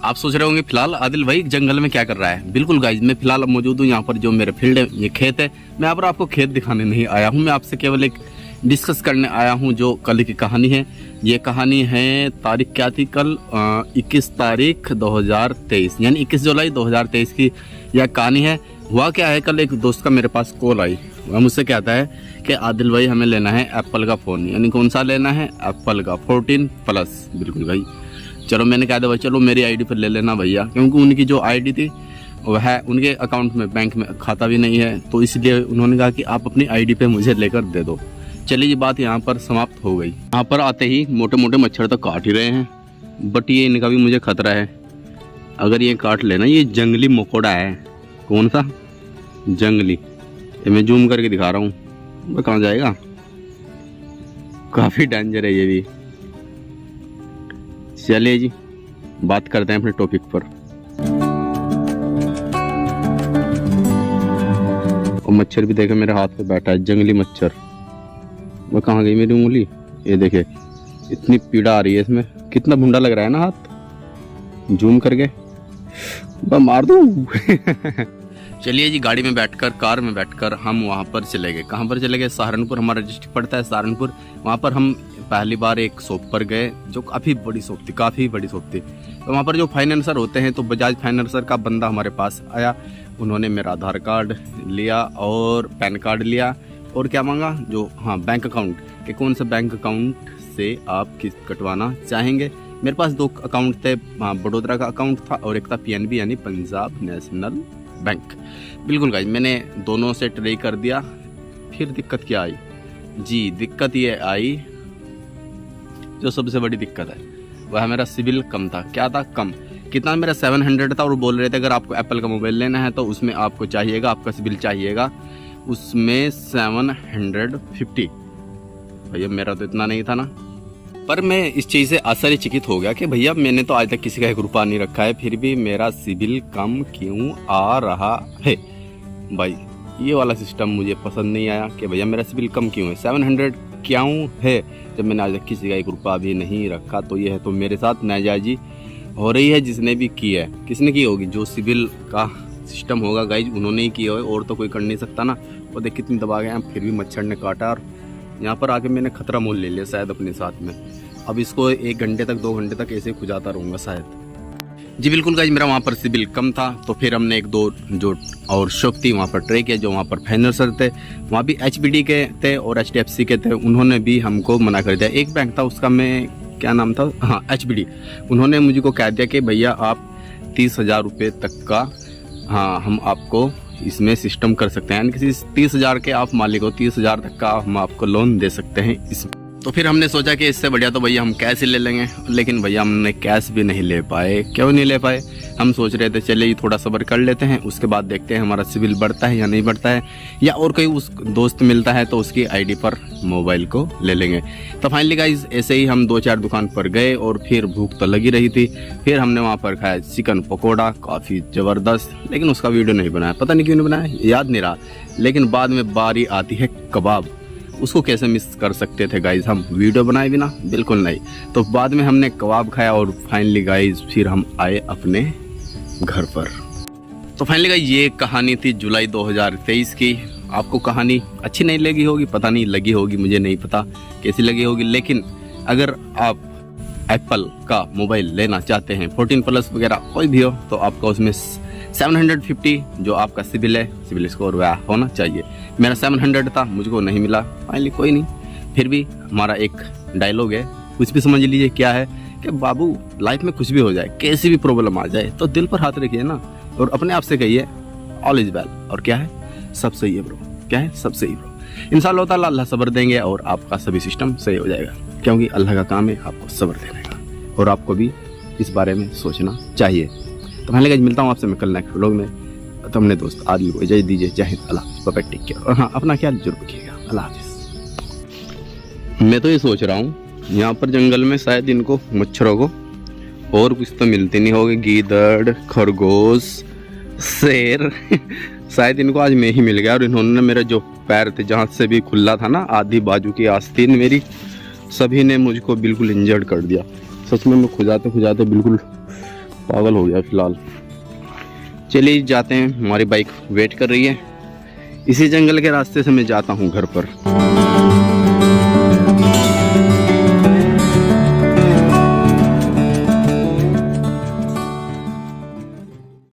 आप सोच रहे होंगे फिलहाल आदिल भाई जंगल में क्या कर रहा है। बिल्कुल गाइज, मैं फिलहाल मौजूद हूँ यहाँ पर, जो मेरे फील्ड है, ये खेत है। मैं यहाँ पर आपको खेत दिखाने नहीं आया हूँ, मैं आपसे केवल एक डिस्कस करने आया हूँ जो कल की कहानी है। ये कहानी है, तारीख क्या थी कल, 21 तारीख 2023, यानी 21 जुलाई 2023 की यह कहानी है। हुआ क्या है, कल एक दोस्त का मेरे पास कॉल आई। वह मुझसे कहता है कि आदिल भाई हमें लेना है एप्पल का फ़ोन, यानी कौन सा लेना है, एप्पल का 14 प्लस। बिल्कुल भाई, चलो मैंने कहा था भाई चलो मेरी आईडी पर ले लेना भैया, क्योंकि उनकी जो आईडी थी वह उनके अकाउंट में, बैंक में खाता भी नहीं है, तो इसलिए उन्होंने कहा कि आप अपनी आईडी पे मुझे लेकर दे दो। चलिए ये बात यहाँ पर समाप्त हो गई। यहाँ पर आते ही मोटे मोटे मच्छर तो काट ही रहे हैं, बट ये इनका भी मुझे खतरा है। अगर ये काट लेना, ये जंगली मकोड़ा है। कौन सा जंगली, ये मैं जूम करके दिखा रहा हूँ, वह कहाँ जाएगा, काफ़ी डेंजर है ये भी। चलिए जी बात करते हैं अपने टॉपिक पर। और मच्छर भी देखे मेरे हाथ पे बैठा है, जंगली मच्छर। वो कहाँ गई मेरी उंगली, ये देखे इतनी पीड़ा आ रही है इसमें, कितना भुंडा लग रहा है ना हाथ, जूम करके मार दूँ। चलिए जी गाड़ी में बैठकर, कार में बैठकर हम वहाँ पर चले गए। कहाँ पर चले गए, सहारनपुर, हमारा डिस्ट्रिक्ट पड़ता है सहारनपुर। वहाँ पर हम पहली बार एक शॉप पर गए, जो काफ़ी बड़ी शॉप थी, काफ़ी बड़ी शॉप थी। तो वहाँ पर जो फाइनेंसर होते हैं, तो बजाज फाइनेंसर का बंदा हमारे पास आया। उन्होंने मेरा आधार कार्ड लिया और पैन कार्ड लिया, और क्या मांगा, जो हाँ बैंक अकाउंट, कि कौन सा बैंक अकाउंट से आप किस्त कटवाना चाहेंगे। मेरे पास 2 अकाउंट थे, बड़ोदरा का अकाउंट था और एक था PNB यानी पंजाब नेशनल बैंक। बिल्कुल गाइस, मैंने दोनों से ट्राई कर दिया। फिर दिक्कत क्या आई जी, दिक्कत ये आई, जो सबसे बड़ी दिक्कत है वह मेरा सिबिल कम था। क्या था कम, कितना, मेरा 700 था, और बोल रहे थे अगर आपको एप्पल का मोबाइल लेना है तो उसमें आपको चाहिएगा, आपका सिबिल चाहिएगा उसमें 750। भैया मेरा तो इतना नहीं था ना। पर मैं इस चीज़ से आश्चर्यचकित हो गया कि भैया मैंने तो आज तक किसी का 1 रुपया नहीं रखा है, फिर भी मेरा सिबिल कम क्यों आ रहा है। भाई ये वाला सिस्टम मुझे पसंद नहीं आया कि भैया मेरा सिबिल कम क्यों है, 700 क्यों है, जब मैंने आज तक किसी का 1 रुपया भी नहीं रखा। तो ये है तो मेरे साथ नाजायजी हो रही है, जिसने भी की है। किसने की होगी, जो सिबिल का सिस्टम होगा गाइज उन्होंने ही किया हो, और तो कोई कर नहीं सकता ना। और देख कितनी दबा गए हैं, फिर भी मच्छर ने काटा, और यहाँ पर आके मैंने खतरा मोल ले लिया शायद अपने साथ में। अब इसको 1 घंटे तक 2 घंटे तक ऐसे खुजाता रहूँगा शायद। जी बिल्कुल गाइज, मेरा वहाँ पर सिबिल कम था, तो फिर हमने 1-2 जो और शॉप थी वहाँ पर ट्राई किया, जो वहाँ पर फाइनेंसर थे, वहाँ भी HBD के थे और HDFC के थे। उन्होंने भी हमको मना कर दिया। एक बैंक था, उसका मैं क्या नाम था, हाँ HBD, उन्होंने मुझको कह दिया कि भैया आप 30,000 रुपये तक का, हाँ हम आपको इसमें सिस्टम कर सकते हैं, यानी किसी 30,000 के आप मालिक हो, 30,000 तक का हम आपको लोन दे सकते हैं इसमें। तो फिर हमने सोचा कि इससे बढ़िया तो भैया हम कैश ही ले लेंगे, लेकिन भैया हमने कैश भी नहीं ले पाए। क्यों नहीं ले पाए, हम सोच रहे थे चलिए थोड़ा सब्र कर लेते हैं, उसके बाद देखते हैं हमारा सिबिल बढ़ता है या नहीं बढ़ता है, या और कोई उस दोस्त मिलता है तो उसकी आईडी पर मोबाइल को ले लेंगे। तो फाइनली गाइज ऐसे ही हम 2-4 दुकान पर गए, और फिर भूख तो लगी रही थी। फिर हमने वहाँ पर खाया चिकन पकौड़ा, काफ़ी ज़बरदस्त, लेकिन उसका वीडियो नहीं बनाया, पता नहीं क्यों नहीं बनाया, याद नहीं रहा। लेकिन बाद में बारी आती है कबाब, उसको कैसे मिस कर सकते थे गाइज, हम वीडियो बनाए बिना, बिल्कुल नहीं। तो बाद में हमने कबाब खाया, और फाइनली गाइज फिर हम आए अपने घर पर। तो फाइनली गाइज ये कहानी थी जुलाई 2023 की। आपको कहानी अच्छी नहीं लगी होगी, पता नहीं, लगी होगी, मुझे नहीं पता कैसी लगी होगी। लेकिन अगर आप एप्पल का मोबाइल लेना चाहते हैं, 14 प्लस वगैरह कोई भी हो, तो आपका उसमें 750 जो आपका सिबिल है, सिबिल स्कोर वह होना चाहिए। मेरा 700 था, मुझको नहीं मिला। फाइनली कोई नहीं, फिर भी हमारा एक डायलॉग है, कुछ भी समझ लीजिए क्या है, कि बाबू लाइफ में कुछ भी हो जाए, कैसी भी प्रॉब्लम आ जाए, तो दिल पर हाथ रखिए ना, और अपने आप से कहिए ऑल इज वेल। और क्या है, सब सही है ब्रो, क्या है, सब सही ब्रो। इंशाअल्लाह ताला अल्लाह सब्र देंगे और आपका सभी सिस्टम सही हो जाएगा, क्योंकि अल्लाह का काम है आपको सब्र देने का, और आपको भी इस बारे में सोचना चाहिए। तो पहले गाइस मिलता हूँ आपसे मैं कल नेक्स्ट व्लॉग में। तो हमने दोस्त आदिल को इजाज़त दीजिए। जय हिंद, अल्लाह हाफ़िज़, परफेक्ट टेक केयर, और हाँ अपना ख्याल जरूर रखिएगा। अल्लाह हाफ़िज़। मैं तो ये सोच रहा हूँ यहाँ पर जंगल में शायद इनको मच्छरों को और कुछ तो मिलती नहीं होगी, गीदड़, खरगोश, शेर शायद इनको आज मैं ही मिल गया। और इन्होंने मेरे जो पैर थे जहाँ से भी खुला था ना, आधी बाजू की आस्तीन मेरी, सभी ने मुझको बिल्कुल इंजर्ड कर दिया। सच में मैं खुजाते खुजाते बिल्कुल पागल हो गया फिलहाल। चलिए जाते हैं, हमारी बाइक वेट कर रही है। इसी जंगल के रास्ते से मैं जाता हूँ घर पर।